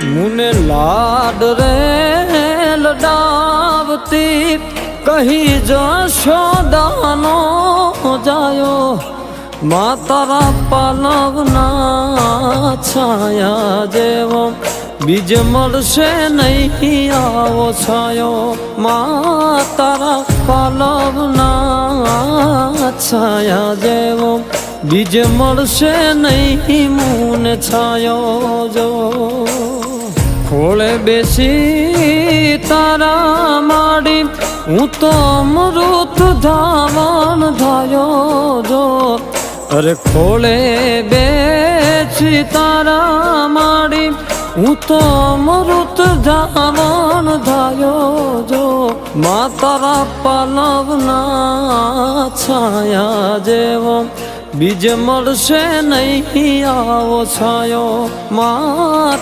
मुने लाड रे लडावती कही जशोदानो जायो मां तारा पालवना छाया जेवो बीज मळशे नहीं आवो छायो मां तारा पालवना छाया जेवो बीज मळशे नहीं मुने छायो जो खोले बेसी तारा माड़ी हूँ तो अमृत धावन धायो जो अरे खोले बेसी तारा माड़ी हूँ तो अमृत धावन धायो जो मां तारा पालवना छाया जेवो बीज मळशे नहीं आवो छायो मां